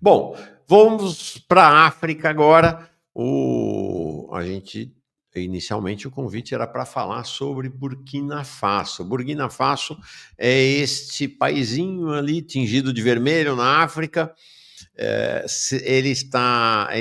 Bom, vamos para a África agora. Inicialmente, o convite era para falar sobre Burkina Faso. Burkina Faso é este paizinho ali, tingido de vermelho na África. Ele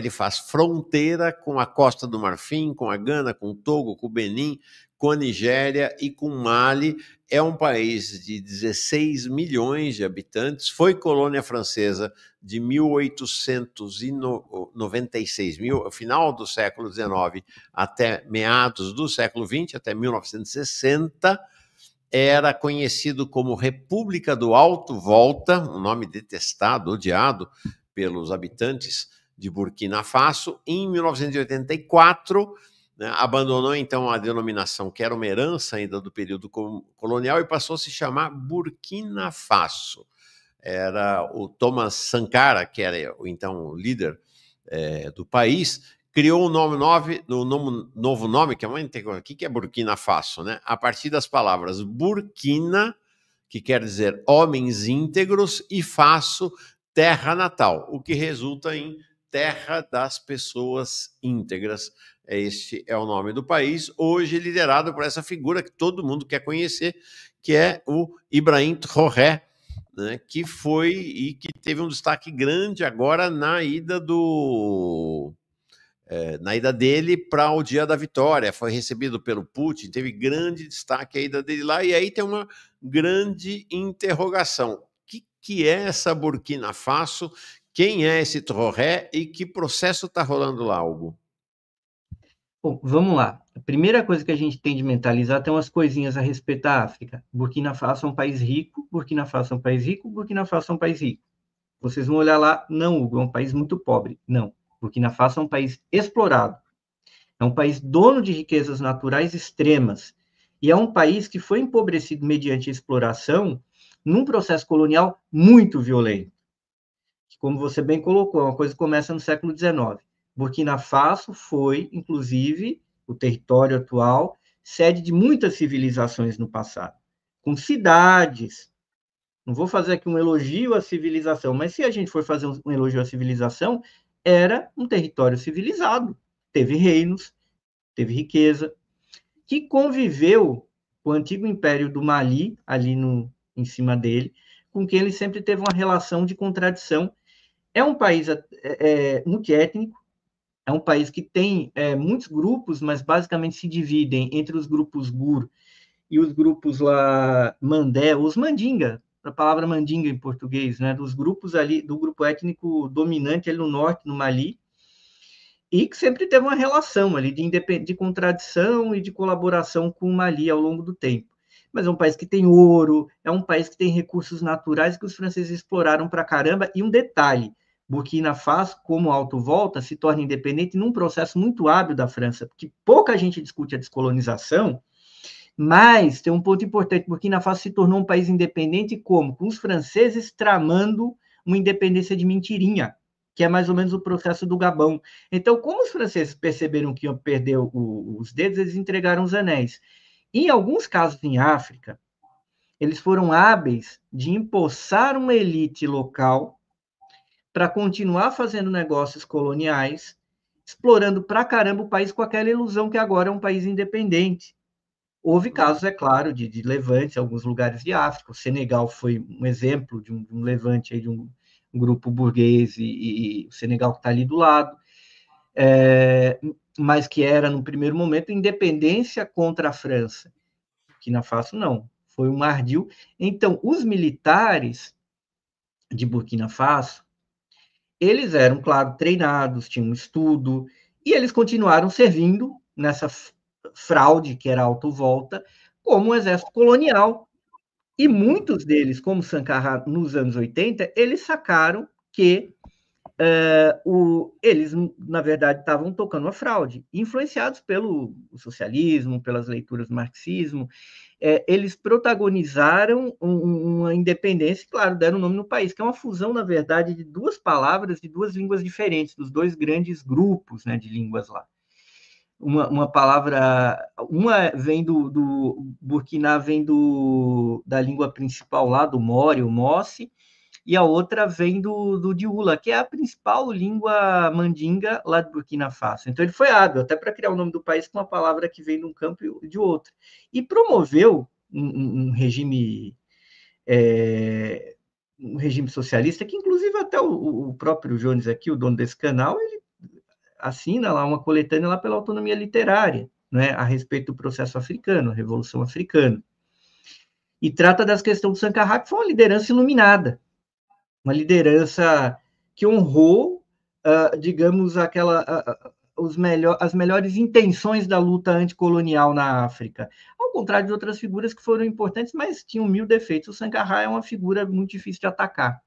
faz fronteira com a Costa do Marfim, com a Gana, com o Togo, com o Benin, com a Nigéria e com o Mali. É um país de 16 milhões de habitantes, foi colônia francesa de 1896, final do século XIX até meados do século XX, até 1960, era conhecido como República do Alto Volta, um nome detestado, odiado pelos habitantes de Burkina Faso. Em 1984, né, abandonou então a denominação, que era uma herança ainda do período colonial, e passou a se chamar Burkina Faso. Era o Thomas Sankara, que era então o líder do país, criou um novo nome, que é uma o que é Burkina Faso, né? A partir das palavras Burkina, que quer dizer homens íntegros, e Faso, terra natal, o que resulta em terra das pessoas íntegras. Este é o nome do país, hoje liderado por essa figura que todo mundo quer conhecer, que é o Ibrahim Traoré, né, que foi e que teve um destaque grande agora na ida dele para o dia da vitória. Foi recebido pelo Putin, teve grande destaque a ida dele lá, e aí tem uma grande interrogação. O que é essa Burkina Faso? Quem é esse Traoré e que processo está rolando lá, Hugo? Bom, vamos lá. A primeira coisa que a gente tem de mentalizar tem umas coisinhas a respeito da África. Burkina Faso é um país rico, Burkina Faso é um país rico, Burkina Faso é um país rico. Vocês vão olhar lá, não, Hugo, é um país muito pobre. Não. Burkina Faso é um país explorado. É um país dono de riquezas naturais extremas. E é um país que foi empobrecido mediante a exploração num processo colonial muito violento. Que, como você bem colocou, é uma coisa que começa no século XIX. Burkina Faso foi, inclusive, o território atual, sede de muitas civilizações no passado, com cidades. Não vou fazer aqui um elogio à civilização, mas se a gente for fazer um elogio à civilização, era um território civilizado. Teve reinos, teve riqueza, que conviveu com o antigo império do Mali, ali em cima dele, com quem ele sempre teve uma relação de contradição. É um país multiétnico, é um país que tem muitos grupos, mas basicamente se dividem entre os grupos Gur e os grupos lá Mandé, os Mandinga, a palavra Mandinga em português, né, dos grupos ali, do grupo étnico dominante ali no norte, no Mali, e que sempre teve uma relação ali de contradição e de colaboração com o Mali ao longo do tempo. Mas é um país que tem ouro, é um país que tem recursos naturais que os franceses exploraram para caramba. E um detalhe, Burkina Faso, como autovolta, se torna independente num processo muito hábil da França, porque pouca gente discute a descolonização, mas tem um ponto importante, Burkina Faso se tornou um país independente como? Com os franceses tramando uma independência de mentirinha, que é mais ou menos o processo do Gabão. Então, como os franceses perceberam que iam perder os dedos, eles entregaram os anéis. Em alguns casos em África, eles foram hábeis de empossar uma elite local para continuar fazendo negócios coloniais, explorando pra caramba o país com aquela ilusão que agora é um país independente. Houve casos, é claro, de levantes em alguns lugares de África. O Senegal foi um exemplo de um levante aí de um grupo burguês, e o Senegal que está ali do lado, mas que era, no primeiro momento, independência contra a França. Burkina Faso, não. Foi um ardil. Então, os militares de Burkina Faso, eles eram, claro, treinados, tinham um estudo, e eles continuaram servindo nessa fraude, que era a autovolta, como um exército colonial. E muitos deles, como Sankara nos anos 80, eles sacaram que eles, na verdade, estavam tocando uma fraude, influenciados pelo socialismo, pelas leituras do marxismo. Eles protagonizaram uma independência, claro, deram nome no país, que é uma fusão, na verdade, de duas palavras de duas línguas diferentes, dos dois grandes grupos, né, de línguas lá. Uma palavra, uma vem do Burkina, vem da língua principal lá, do Mori, o Mossi, e a outra vem do Dioula, que é a principal língua mandinga lá de Burkina Faso. Então ele foi hábil, até para criar o nome do país com uma palavra que vem de um campo e de outro. E promoveu um regime um regime socialista, que inclusive até o próprio Jones aqui, o dono desse canal, ele assina lá uma coletânea lá pela autonomia literária, né, a respeito do processo africano, a Revolução Africana. E trata das questões do Sankara, que foi uma liderança iluminada, uma liderança que honrou, digamos, as melhores intenções da luta anticolonial na África. Ao contrário de outras figuras que foram importantes, mas tinham 1000 defeitos. O Sankara é uma figura muito difícil de atacar.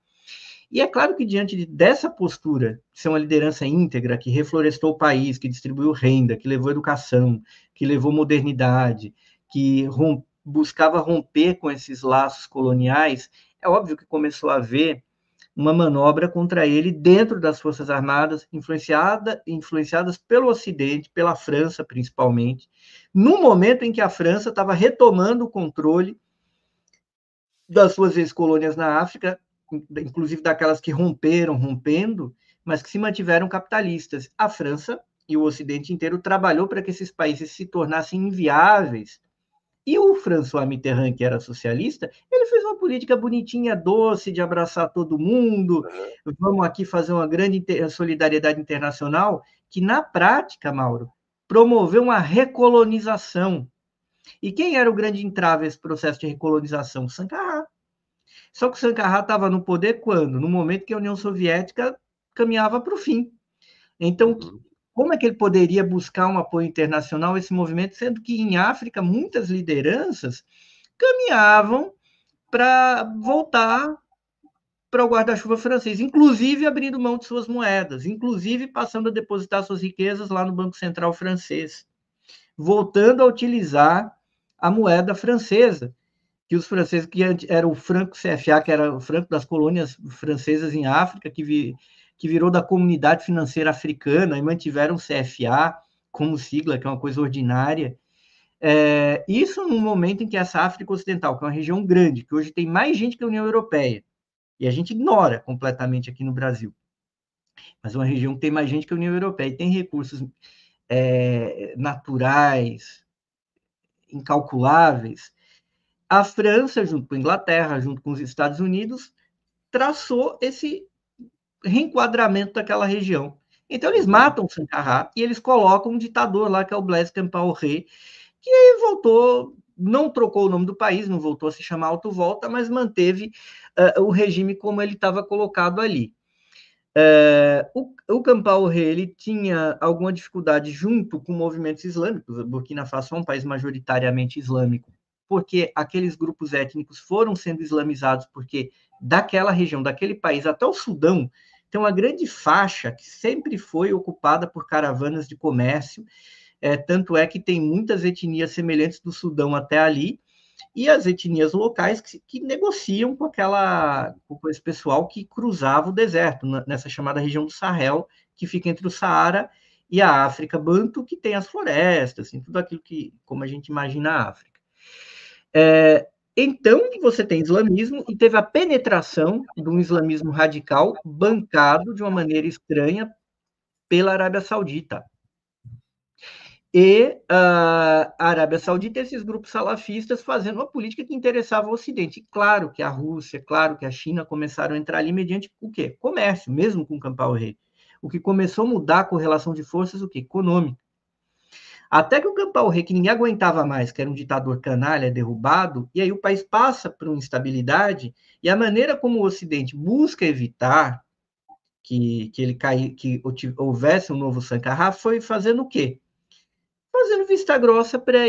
E é claro que, diante dessa postura, de ser uma liderança íntegra, que reflorestou o país, que distribuiu renda, que levou educação, que levou modernidade, que buscava romper com esses laços coloniais, é óbvio que começou a haver uma manobra contra ele dentro das Forças Armadas, influenciadas pelo Ocidente, pela França, principalmente, no momento em que a França estava retomando o controle das suas ex-colônias na África, inclusive daquelas que rompendo, mas que se mantiveram capitalistas. A França e o Ocidente inteiro trabalhou para que esses países se tornassem inviáveis. E o François Mitterrand, que era socialista, ele fez uma política bonitinha, doce, de abraçar todo mundo, vamos aqui fazer uma grande solidariedade internacional, que na prática, Mauro, promoveu uma recolonização. E quem era o grande entrave nesse processo de recolonização? Sankara. Só que o Sankara estava no poder quando? No momento que a União Soviética caminhava para o fim. Então, como é que ele poderia buscar um apoio internacional a esse movimento, sendo que em África muitas lideranças caminhavam para voltar para o guarda-chuva francês, inclusive abrindo mão de suas moedas, inclusive passando a depositar suas riquezas lá no Banco Central francês, voltando a utilizar a moeda francesa, que os franceses, que era o franco CFA, que era o franco das colônias francesas em África, que virou da Comunidade Financeira Africana, e mantiveram o CFA como sigla, que é uma coisa ordinária. Isso num momento em que essa África Ocidental, que é uma região grande, que hoje tem mais gente que a União Europeia, e a gente ignora completamente aqui no Brasil, mas é uma região que tem mais gente que a União Europeia, e tem recursos naturais, incalculáveis. A França, junto com a Inglaterra, junto com os Estados Unidos, traçou esse reenquadramento daquela região. Então, eles matam o Sankara e eles colocam um ditador lá, que é o Blaise Compaoré, que voltou, não trocou o nome do país, não voltou a se chamar Alto Volta, mas manteve o regime como ele estava colocado ali. O Compaoré, ele tinha alguma dificuldade junto com movimentos islâmicos. Burkina Faso é um país majoritariamente islâmico, porque aqueles grupos étnicos foram sendo islamizados, porque daquela região, daquele país até o Sudão, tem uma grande faixa que sempre foi ocupada por caravanas de comércio, tanto é que tem muitas etnias semelhantes do Sudão até ali, e as etnias locais que negociam com esse pessoal que cruzava o deserto, nessa chamada região do Sahel, que fica entre o Saara e a África Banto, que tem as florestas, assim, tudo aquilo que, como a gente imagina a África. Então, você tem islamismo e teve a penetração de um islamismo radical bancado de uma maneira estranha pela Arábia Saudita. E a Arábia Saudita, esses grupos salafistas fazendo uma política que interessava ao Ocidente. E claro que a Rússia, claro que a China começaram a entrar ali mediante o quê? Comércio, mesmo com Compaoré. O que começou a mudar a correlação de forças, o quê? Econômica. Até que o Compaoré, que ninguém aguentava mais, que era um ditador canalha, é derrubado, e aí o país passa por uma instabilidade, e a maneira como o Ocidente busca evitar que houvesse um novo Sankara foi fazendo o quê? Fazendo vista grossa para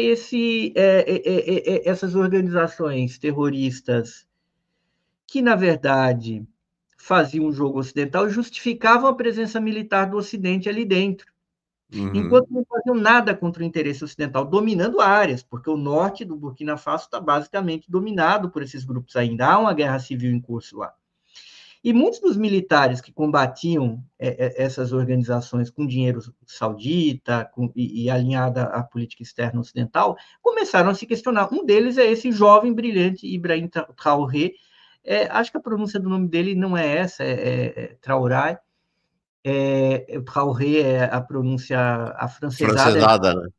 essas organizações terroristas que, na verdade, faziam um jogo ocidental e justificavam a presença militar do Ocidente ali dentro. Enquanto não faziam nada contra o interesse ocidental, dominando áreas, porque o norte do Burkina Faso está basicamente dominado por esses grupos ainda. Há uma guerra civil em curso lá. E muitos dos militares que combatiam essas organizações com dinheiro saudita e alinhada à política externa ocidental começaram a se questionar. Um deles é esse jovem, brilhante Ibrahim Traoré, Acho que a pronúncia do nome dele não é essa, é Traoré. Traoré é a pronúncia afrancesada. Francesada, né?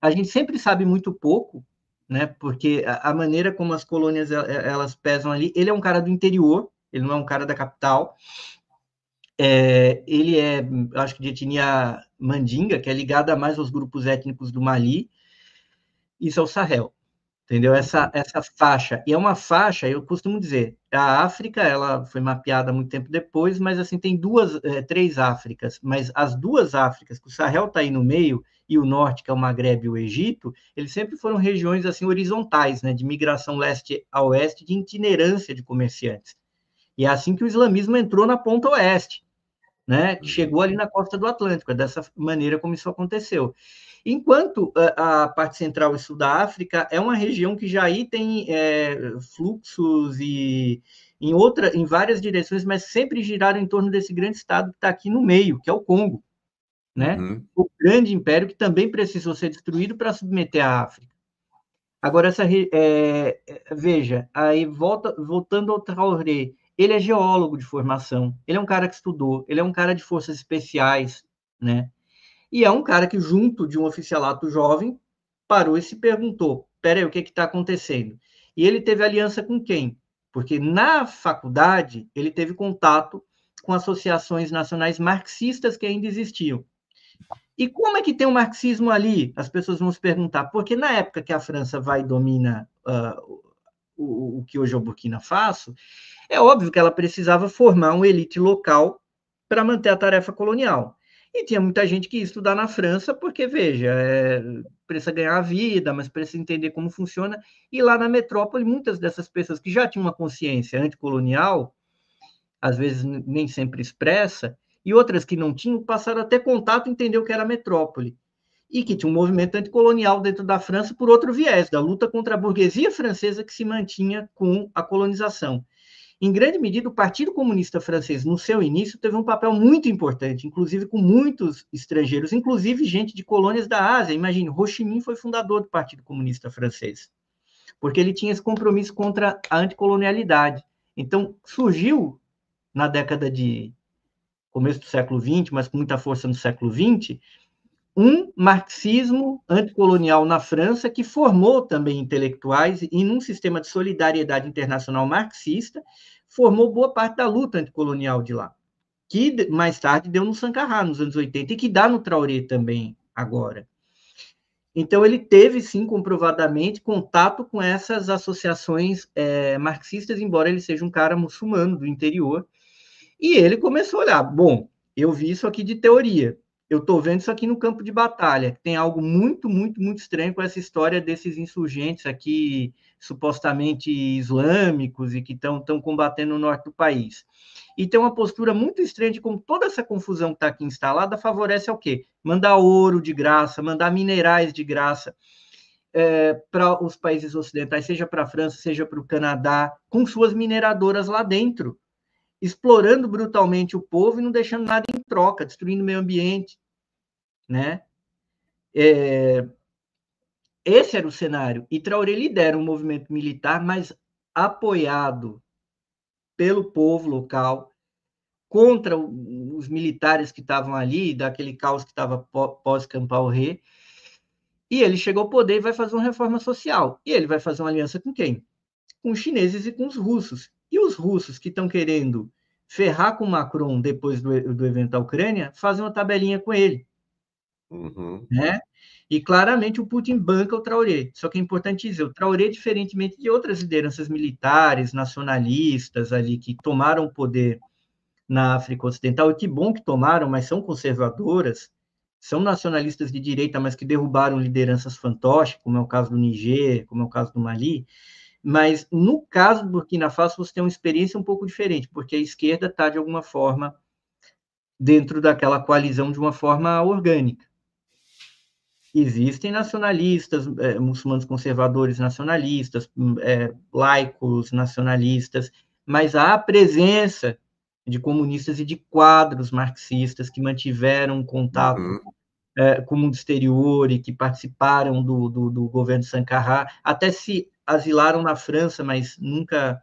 A gente sempre sabe muito pouco, né? Porque a maneira como as colônias elas pesam ali. Ele é um cara do interior, ele não é um cara da capital. Ele acho que de etnia mandinga, que é ligada mais aos grupos étnicos do Mali. Isso é o Sahel. Entendeu? Essa faixa. E é uma faixa, eu costumo dizer, a África, ela foi mapeada muito tempo depois, mas assim, tem três Áfricas, mas as duas Áfricas, que o Sahel está aí no meio, e o norte, que é o Maghreb e o Egito, eles sempre foram regiões assim horizontais, né, de migração leste a oeste, de itinerância de comerciantes. E é assim que o islamismo entrou na ponta oeste, né, que chegou ali na costa do Atlântico, é dessa maneira como isso aconteceu. Enquanto a parte central e sul da África é uma região que já aí tem fluxos e em várias direções, mas sempre giraram em torno desse grande estado que está aqui no meio, que é o Congo, né? O grande império que também precisou ser destruído para submeter a África. Agora, veja, aí voltando ao Traoré, ele é geólogo de formação, ele é um cara que estudou, ele é um cara de forças especiais, né? E é um cara que, junto de um oficialato jovem, parou e se perguntou: peraí, o que está acontecendo? E ele teve aliança com quem? Porque na faculdade ele teve contato com associações nacionais marxistas que ainda existiam. E como é que tem o marxismo ali? As pessoas vão se perguntar. Porque na época que a França vai e domina o que hoje é o Burkina Faso, é óbvio que ela precisava formar uma elite local para manter a tarefa colonial. E tinha muita gente que ia estudar na França, porque, veja, precisa ganhar a vida, mas precisa entender como funciona. E lá na metrópole, muitas dessas pessoas que já tinham uma consciência anticolonial, às vezes nem sempre expressa, e outras que não tinham, passaram a ter contato e entender o que era a metrópole. E que tinha um movimento anticolonial dentro da França por outro viés, da luta contra a burguesia francesa que se mantinha com a colonização. Em grande medida, o Partido Comunista Francês, no seu início, teve um papel muito importante, inclusive com muitos estrangeiros, inclusive gente de colônias da Ásia. Imagine, Ho Chi Minh foi fundador do Partido Comunista Francês, porque ele tinha esse compromisso contra a anticolonialidade. Então, surgiu na década de começo do século XX, mas com muita força no século XX, um marxismo anticolonial na França que formou também intelectuais e, num sistema de solidariedade internacional marxista, formou boa parte da luta anticolonial de lá, que mais tarde deu no Sankara, nos anos 80, e que dá no Traoré também agora. Então, ele teve, sim, comprovadamente, contato com essas associações marxistas, embora ele seja um cara muçulmano do interior, e ele começou a olhar, bom, eu vi isso aqui de teoria, eu estou vendo isso aqui no campo de batalha, tem algo muito, muito, muito estranho com essa história desses insurgentes aqui, supostamente islâmicos, e que estão combatendo no norte do país. E tem uma postura muito estranha de como toda essa confusão que está aqui instalada favorece ao quê? Mandar ouro de graça, mandar minerais de graça para os países ocidentais, seja para a França, seja para o Canadá, com suas mineradoras lá dentro, explorando brutalmente o povo e não deixando nada em troca, destruindo o meio ambiente, né? Esse era o cenário. E Traoré lidera um movimento militar, mas apoiado pelo povo local, contra os militares que estavam ali, daquele caos que estava pós-Campaoré, e ele chegou ao poder e vai fazer uma reforma social. E ele vai fazer uma aliança com quem? Com os chineses e com os russos. E os russos que estão querendo ferrar com Macron depois do evento da Ucrânia, fazem uma tabelinha com ele. Né? E claramente o Putin banca o Traoré. Só que é importante dizer, o Traoré, diferentemente de outras lideranças militares, nacionalistas ali, que tomaram o poder na África Ocidental, e que bom que tomaram, mas são conservadoras, são nacionalistas de direita, mas que derrubaram lideranças fantoches, como é o caso do Niger, como é o caso do Mali. Mas no caso do Burkina Faso, você tem uma experiência um pouco diferente, porque a esquerda está, de alguma forma, dentro daquela coalizão de uma forma orgânica. Existem nacionalistas, muçulmanos conservadores nacionalistas, laicos nacionalistas, mas há a presença de comunistas e de quadros marxistas que mantiveram contato com o mundo exterior e que participaram do governo Sankara, até se asilaram na França, mas nunca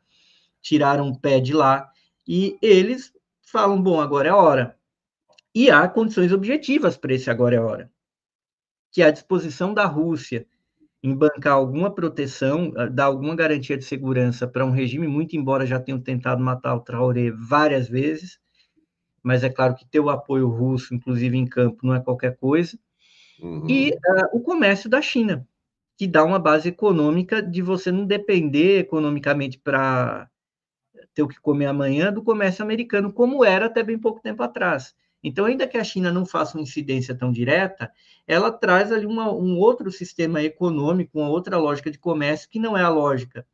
tiraram o pé de lá, e eles falam, bom, agora é a hora. E há condições objetivas para esse agora é a hora, que é a disposição da Rússia em bancar alguma proteção, dar alguma garantia de segurança para um regime, muito embora já tenham tentado matar o Traoré várias vezes, mas é claro que ter o apoio russo, inclusive em campo, não é qualquer coisa, e o comércio da China, que dá uma base econômica de você não depender economicamente para ter o que comer amanhã do comércio americano, como era até bem pouco tempo atrás. Então, ainda que a China não faça uma incidência tão direta, ela traz ali um outro sistema econômico, uma outra lógica de comércio, que não é a lógica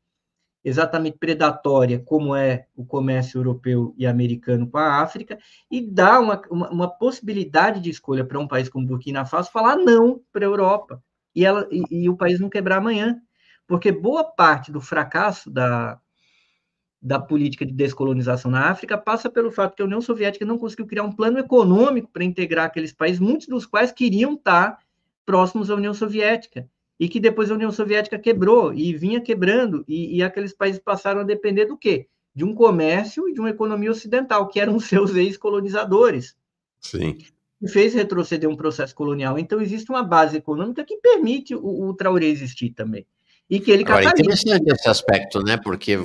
exatamente predatória, como é o comércio europeu e americano com a África, e dá uma possibilidade de escolha para um país como Burkina Faso falar não para a Europa, e o país não quebrar amanhã, porque boa parte do fracasso da política de descolonização na África passa pelo fato que a União Soviética não conseguiu criar um plano econômico para integrar aqueles países, muitos dos quais queriam estar próximos à União Soviética, e que depois a União Soviética quebrou e vinha quebrando, e aqueles países passaram a depender do quê? De um comércio e de uma economia ocidental, que eram seus ex-colonizadores. Sim. E fez retroceder um processo colonial. Então, existe uma base econômica que permite o Traoré existir também. E que ele Agora, catalisa. interessante esse aspecto, né? Porque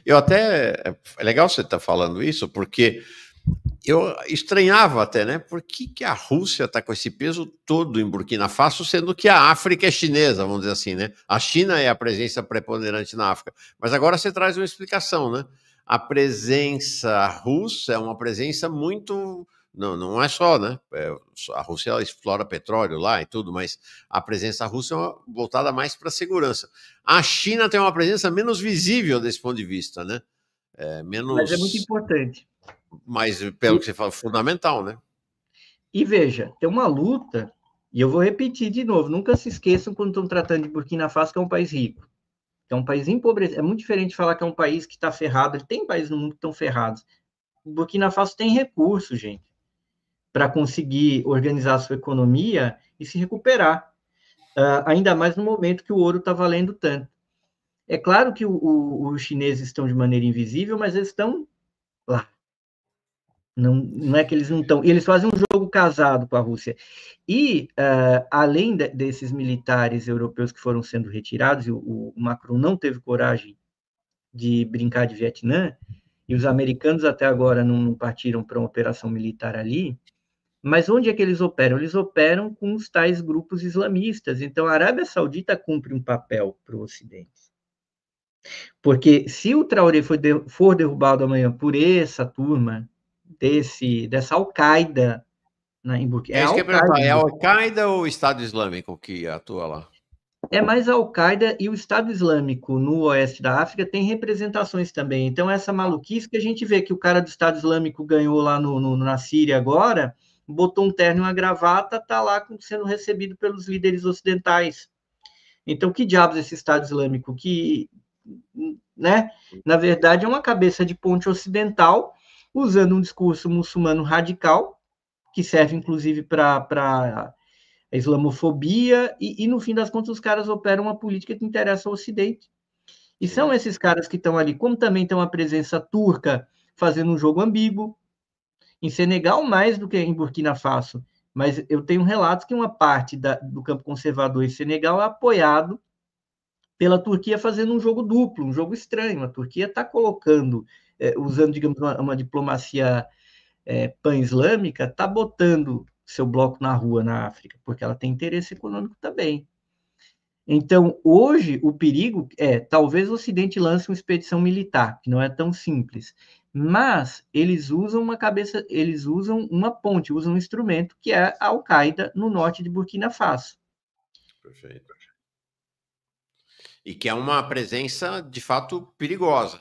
eu até, é legal você estar falando isso, porque eu estranhava até, né? Por que a Rússia está com esse peso todo em Burkina Faso, sendo que a África é chinesa, vamos dizer assim, né? A China é a presença preponderante na África. Mas agora você traz uma explicação, né? A presença russa é uma presença muito... Não é só, né? A Rússia explora petróleo lá e tudo, mas a presença russa é voltada mais para a segurança. A China tem uma presença menos visível desse ponto de vista, né? Mas é muito Menos... importante. Mas, pelo que você fala, fundamental, né? E veja, tem uma luta, e eu vou repetir de novo, nunca se esqueçam quando estão tratando de Burkina Faso, que é um país rico, que é um país empobrecido. É muito diferente de falar que é um país que está ferrado. Tem países no mundo que estão ferrados. Burkina Faso tem recursos, gente, para conseguir organizar a sua economia e se recuperar, ainda mais no momento que o ouro está valendo tanto. É claro que os chineses estão de maneira invisível, mas eles estão lá. Não é que eles não estão. Eles fazem um jogo casado com a Rússia. E, além desses militares europeus que foram sendo retirados, e o Macron não teve coragem de brincar de Vietnã, e os americanos até agora não partiram para uma operação militar ali, mas onde é que eles operam? Eles operam com os tais grupos islamistas. Então, a Arábia Saudita cumpre um papel para o Ocidente. Porque se o Traoré for derrubado amanhã por essa turma, dessa Al-Qaeda, em Burkina, É isso que eu ia perguntar, é a Al-Qaeda, Al-Qaeda ou o Estado Islâmico que atua lá? é mais a Al-Qaeda, e o Estado Islâmico no oeste da África tem representações também. Então, essa maluquice que a gente vê que o cara do Estado Islâmico ganhou lá na Síria agora, botou um terno e uma gravata, está lá sendo recebido pelos líderes ocidentais. Então, que diabos esse Estado Islâmico? Que, né, na verdade, é uma cabeça de ponte ocidental, usando um discurso muçulmano radical, que serve, inclusive, para a islamofobia, e, no fim das contas, os caras operam uma política que interessa ao Ocidente. E Sim. são esses caras que estão ali, como também tem uma presença turca fazendo um jogo ambíguo, em Senegal mais do que em Burkina Faso, mas eu tenho relatos que uma parte do campo conservador em Senegal é apoiado pela Turquia fazendo um jogo duplo, um jogo estranho. A Turquia está colocando, usando, digamos, uma diplomacia pan-islâmica, está botando seu bloco na rua na África, porque ela tem interesse econômico também. Então, hoje, o perigo talvez o Ocidente lance uma expedição militar, que não é tão simples, mas eles usam eles usam uma ponte, usam um instrumento que é a Al-Qaeda no norte de Burkina Faso. Perfeito. E que é uma presença, de fato, perigosa.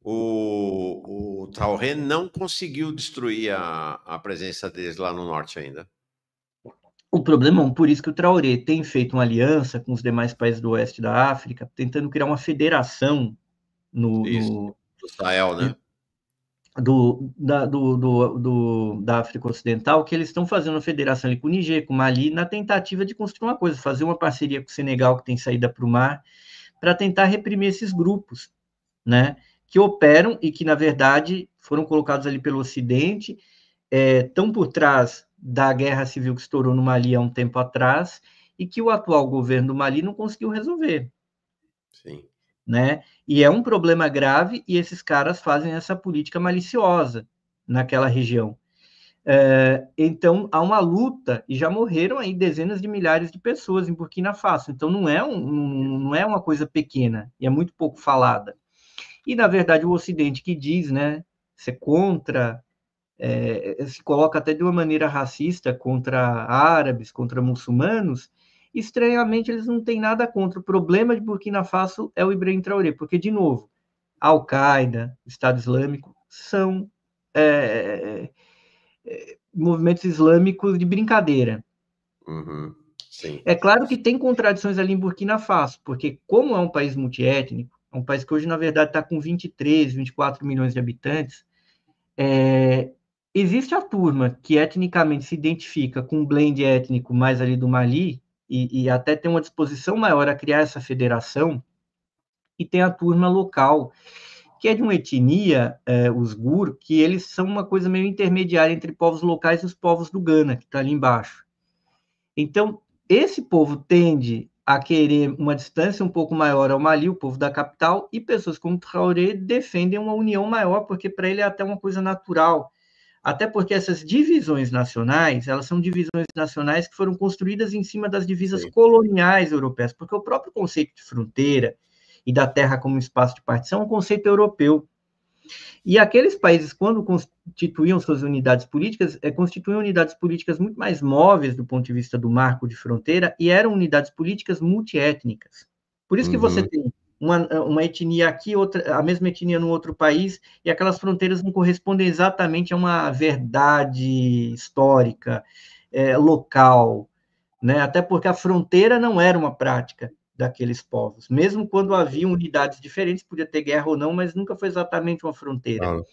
O Traoré não conseguiu destruir a presença deles lá no norte ainda. O problema é por isso que o Traoré tem feito uma aliança com os demais países do oeste da África, tentando criar uma federação do Sahel, né? Da África Ocidental, que eles estão fazendo uma federação ali com o Niger, com o Mali, na tentativa de construir uma coisa, fazer uma parceria com o Senegal, que tem saída para o mar, para tentar reprimir esses grupos, né? que operam e que, na verdade, foram colocados ali pelo Ocidente, estão por trás da guerra civil que estourou no Mali há um tempo atrás e que o atual governo do Mali não conseguiu resolver. Sim. Né? E é um problema grave e esses caras fazem essa política maliciosa naquela região. Então, há uma luta, e já morreram aí dezenas de milhares de pessoas em Burkina Faso. Então, não é uma coisa pequena, e é muito pouco falada. E, na verdade, o Ocidente que diz, né, ser contra, se coloca até de uma maneira racista contra árabes, contra muçulmanos, estranhamente eles não têm nada contra. O problema de Burkina Faso é o Ibrahim Traoré, porque, de novo, Al-Qaeda, Estado Islâmico, são movimentos islâmicos de brincadeira. Uhum. Sim. É claro que tem contradições ali em Burkina Faso, porque como é um país multiétnico, é um país que hoje, na verdade, está com 23, 24 milhões de habitantes, existe a turma que etnicamente se identifica com um blend étnico mais ali do Mali, e até tem uma disposição maior a criar essa federação, e tem a turma local, que é de uma etnia, os Gur, que eles são uma coisa meio intermediária entre povos locais e os povos do Ghana, que está ali embaixo. Então, esse povo tende a querer uma distância um pouco maior ao Mali, o povo da capital, e pessoas como Traoré defendem uma união maior, porque para ele é até uma coisa natural. Até porque essas divisões nacionais, elas são divisões nacionais que foram construídas em cima das divisas Sim. coloniais europeias, porque o próprio conceito de fronteira e da terra como espaço de partição é um conceito europeu. E aqueles países, quando constituíam suas unidades políticas, constituíam unidades políticas muito mais móveis do ponto de vista do marco de fronteira e eram unidades políticas multiétnicas. Por isso que você tem uma etnia aqui, outra, a mesma etnia no outro país, e aquelas fronteiras não correspondem exatamente a uma verdade histórica, local, né? Até porque a fronteira não era uma prática daqueles povos. Mesmo quando havia unidades diferentes, podia ter guerra ou não, mas nunca foi exatamente uma fronteira. Ah,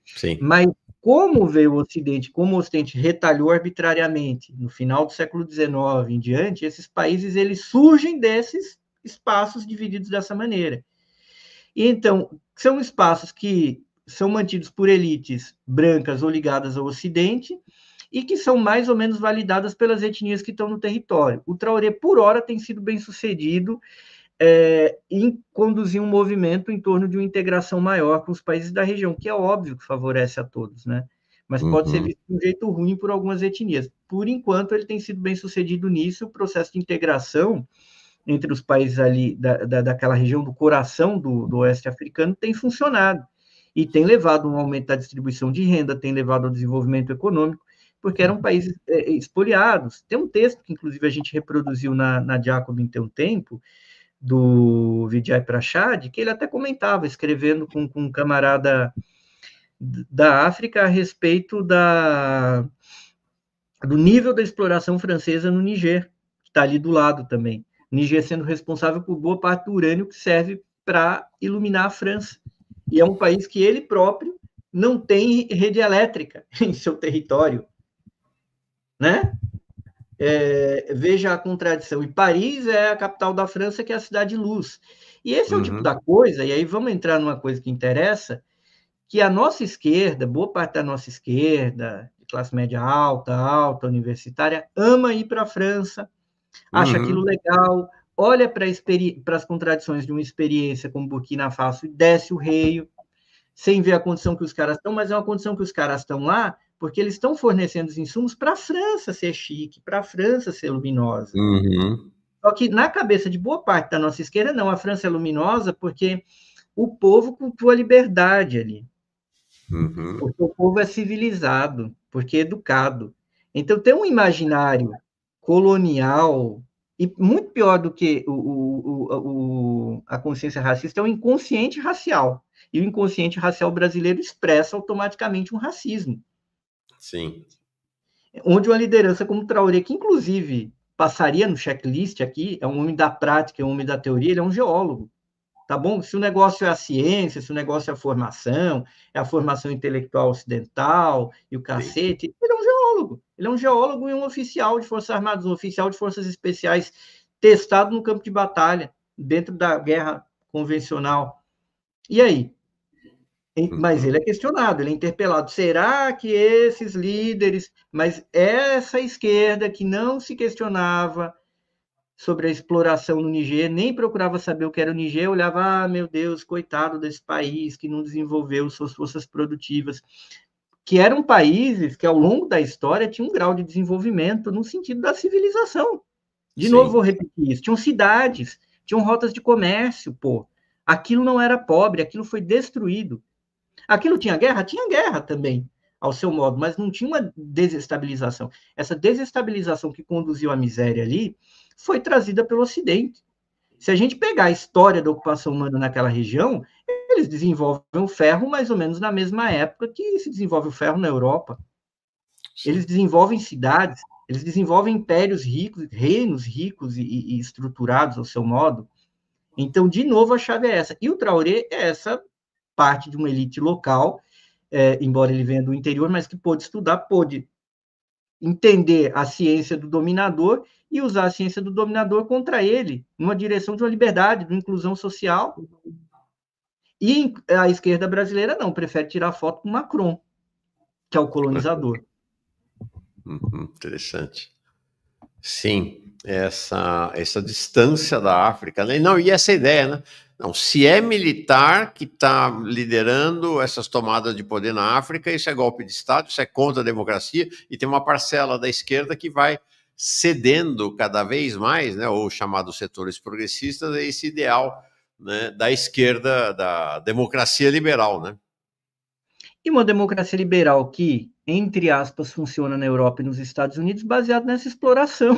sim. Mas como veio o Ocidente, como o Ocidente retalhou arbitrariamente no final do século XIX em diante, esses países eles surgem desses espaços divididos dessa maneira. E então, são espaços que são mantidos por elites brancas ou ligadas ao Ocidente, e que são mais ou menos validadas pelas etnias que estão no território. O Traoré, por hora, tem sido bem sucedido em conduzir um movimento em torno de uma integração maior com os países da região, que é óbvio que favorece a todos, né? Mas pode ser visto de um jeito ruim por algumas etnias. Por enquanto, ele tem sido bem sucedido nisso, o processo de integração entre os países ali daquela região do coração do oeste africano tem funcionado e tem levado a um aumento da distribuição de renda, tem levado ao desenvolvimento econômico, porque eram países espoliados. Tem um texto que, inclusive, a gente reproduziu na Jacobin tem um tempo, do Vijay Prashad, que ele até comentava, escrevendo com um camarada da África a respeito do nível da exploração francesa no Niger, que está ali do lado também. O Niger sendo responsável por boa parte do urânio que serve para iluminar a França. E é um país que ele próprio não tem rede elétrica em seu território, né? Veja a contradição. E Paris é a capital da França, que é a cidade de luz. E esse é o tipo da coisa, e aí vamos entrar numa coisa que interessa, que a nossa esquerda, boa parte da nossa esquerda, de classe média alta, alta, universitária, ama ir para a França, acha aquilo legal, olha para as contradições de uma experiência como Burkina Faso e desce o reio, sem ver a condição que os caras estão, mas é uma condição que os caras estão lá porque eles estão fornecendo os insumos para a França ser chique, para a França ser luminosa. Só que na cabeça de boa parte da nossa esquerda, não, a França é luminosa porque o povo cultua a liberdade ali. Porque o povo é civilizado, porque é educado. Então tem um imaginário colonial, e muito pior do que a consciência racista, é o inconsciente racial. E o inconsciente racial brasileiro expressa automaticamente um racismo. Sim. Onde uma liderança como Traoré, que inclusive passaria no checklist aqui, é um homem da prática, é um homem da teoria, ele é um geólogo, tá bom? Se o negócio é a ciência, se o negócio é a formação intelectual ocidental e o cacete, sim, ele é um geólogo. Ele é um geólogo e um oficial de Forças Armadas, um oficial de Forças Especiais, testado no campo de batalha, dentro da guerra convencional. E aí? Mas ele é questionado, ele é interpelado. Será que esses líderes... Mas essa esquerda que não se questionava sobre a exploração no Niger, nem procurava saber o que era o Niger, olhava, meu Deus, coitado desse país que não desenvolveu suas forças produtivas, que eram países que, ao longo da história, tinham um grau de desenvolvimento no sentido da civilização. De novo, vou Sim. repetir isso. Tinham cidades, tinham rotas de comércio, pô. Aquilo não era pobre, aquilo foi destruído. Aquilo tinha guerra? Tinha guerra também, ao seu modo, mas não tinha uma desestabilização. Essa desestabilização que conduziu à miséria ali foi trazida pelo Ocidente. Se a gente pegar a história da ocupação humana naquela região, eles desenvolvem o ferro mais ou menos na mesma época que se desenvolve o ferro na Europa. Eles Sim. desenvolvem cidades, eles desenvolvem impérios ricos, reinos ricos e estruturados ao seu modo. Então, de novo, a chave é essa. E o Traoré é essa parte de uma elite local, embora ele venha do interior, mas que pôde estudar, pôde entender a ciência do dominador e usar a ciência do dominador contra ele, numa direção de uma liberdade, de uma inclusão social. E a esquerda brasileira não, prefere tirar foto com Macron, que é o colonizador. Interessante. Sim, essa distância da África, né? Não, e essa ideia, né? Não, se é militar que está liderando essas tomadas de poder na África, isso é golpe de Estado, isso é contra a democracia, e tem uma parcela da esquerda que vai cedendo cada vez mais, né, ou chamados setores progressistas, a esse ideal, né, da esquerda, da democracia liberal, né? E uma democracia liberal que, entre aspas, funciona na Europa e nos Estados Unidos, baseado nessa exploração.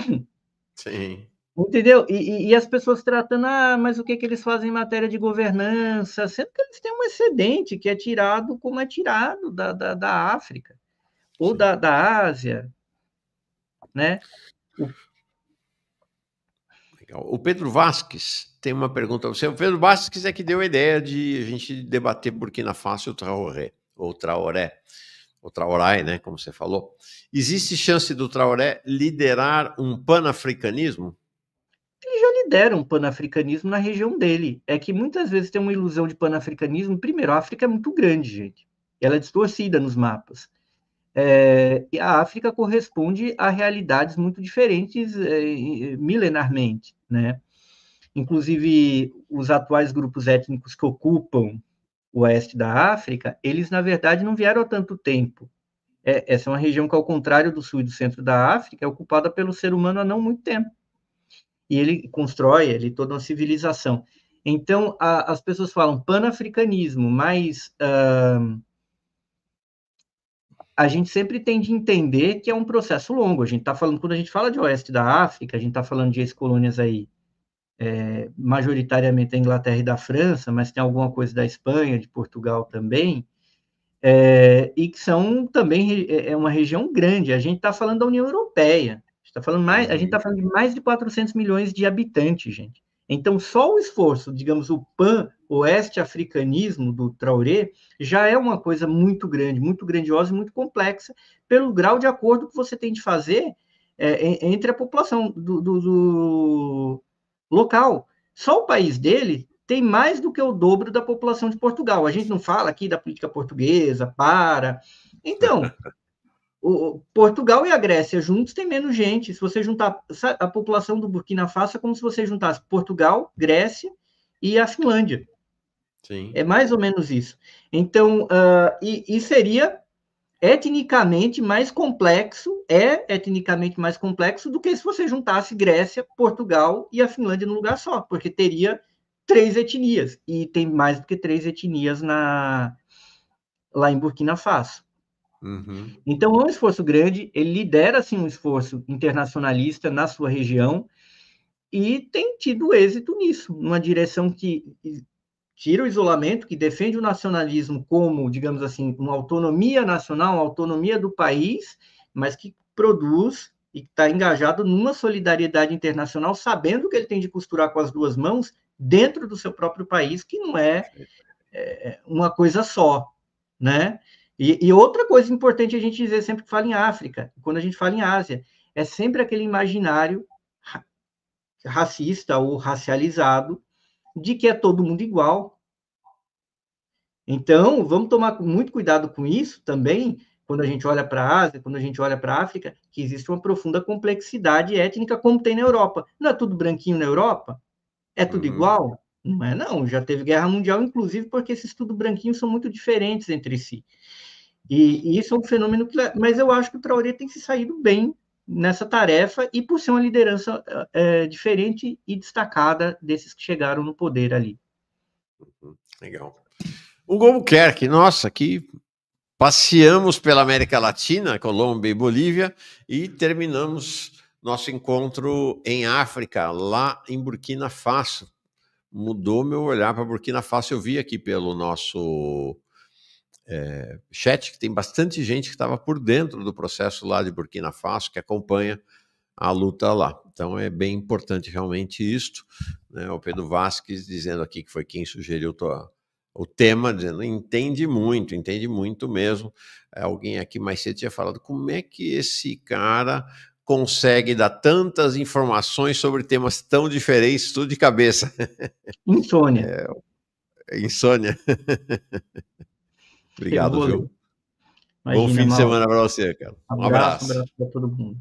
Sim. Entendeu? E as pessoas tratando, mas o que, que eles fazem em matéria de governança? Sendo que eles têm um excedente que é tirado como é tirado da África ou Sim. da Ásia, né? Legal. O Pedro Vasques tem uma pergunta a você. O Pedro Vasques é que deu a ideia de a gente debater Burkina Faso e o Traoré, ou Traoré, ou Traoré, né, como você falou. Existe chance do Traoré liderar um panafricanismo? Ele já lidera um panafricanismo na região dele. É que muitas vezes tem uma ilusão de panafricanismo. Primeiro, a África é muito grande, gente. Ela é distorcida nos mapas. E a África corresponde a realidades muito diferentes milenarmente, né? Inclusive, os atuais grupos étnicos que ocupam o oeste da África, eles, na verdade, não vieram há tanto tempo. Essa é uma região que, ao contrário do sul e do centro da África, é ocupada pelo ser humano há não muito tempo. E ele constrói ali toda uma civilização. Então, as pessoas falam panafricanismo, mas a gente sempre tem de entender que é um processo longo. A gente está falando, quando a gente fala de oeste da África, a gente está falando de ex-colônias aí, majoritariamente da Inglaterra e da França, mas tem alguma coisa da Espanha, de Portugal também, e que são também uma região grande. A gente está falando da União Europeia. A gente está falando de mais de 400 milhões de habitantes, gente. Então, só o esforço, digamos, o pan-oeste-africanismo do Traoré já é uma coisa muito grande, muito grandiosa e muito complexa, pelo grau de acordo que você tem de fazer entre a população do local. Só o país dele tem mais do que o dobro da população de Portugal. A gente não fala aqui da política portuguesa, para. Então, Portugal e a Grécia juntos têm menos gente. Se você juntar a população do Burkina Faso, é como se você juntasse Portugal, Grécia e a Finlândia. Sim. É mais ou menos isso. Então, e seria etnicamente mais complexo, etnicamente mais complexo do que se você juntasse Grécia, Portugal e a Finlândia num lugar só, porque teria 3 etnias, e tem mais do que 3 etnias lá em Burkina Faso. Uhum. Então, é um esforço grande, ele lidera, assim, um esforço internacionalista na sua região, e tem tido êxito nisso, numa direção que tira o isolamento, que defende o nacionalismo como, digamos assim, uma autonomia nacional, uma autonomia do país, mas que produz e está engajado numa solidariedade internacional, sabendo que ele tem de costurar com as duas mãos dentro do seu próprio país, que não é uma coisa só, né? E outra coisa importante a gente dizer sempre que fala em África, quando a gente fala em Ásia, é sempre aquele imaginário racista ou racializado de que é todo mundo igual. Então, vamos tomar muito cuidado com isso também, quando a gente olha para a Ásia, quando a gente olha para a África, que existe uma profunda complexidade étnica, como tem na Europa. Não é tudo branquinho na Europa? É tudo Uhum. igual? Não é, não. Já teve guerra mundial, inclusive, porque esses tudo branquinhos são muito diferentes entre si. E isso é um fenômeno que... Mas eu acho que o Traoré tem se saído bem nessa tarefa e por ser uma liderança diferente e destacada desses que chegaram no poder ali. Legal. Hugo Albuquerque, nossa, que passeamos pela América Latina, Colômbia e Bolívia, e terminamos nosso encontro em África, lá em Burkina Faso. Mudou meu olhar para Burkina Faso. Eu vi aqui pelo nosso chat que tem bastante gente que estava por dentro do processo lá de Burkina Faso, que acompanha a luta lá. Então é bem importante realmente isto, né? O Pedro Vasquez dizendo aqui, que foi quem sugeriu o tema, dizendo entende muito mesmo. Alguém aqui mais cedo tinha falado como é que esse cara consegue dar tantas informações sobre temas tão diferentes, tudo de cabeça. Insônia. Insônia. Eu Obrigado, vou viu? ler. Bom Imagina, fim de Mauro. semana para você, cara. Um Abraço abraço. para todo mundo.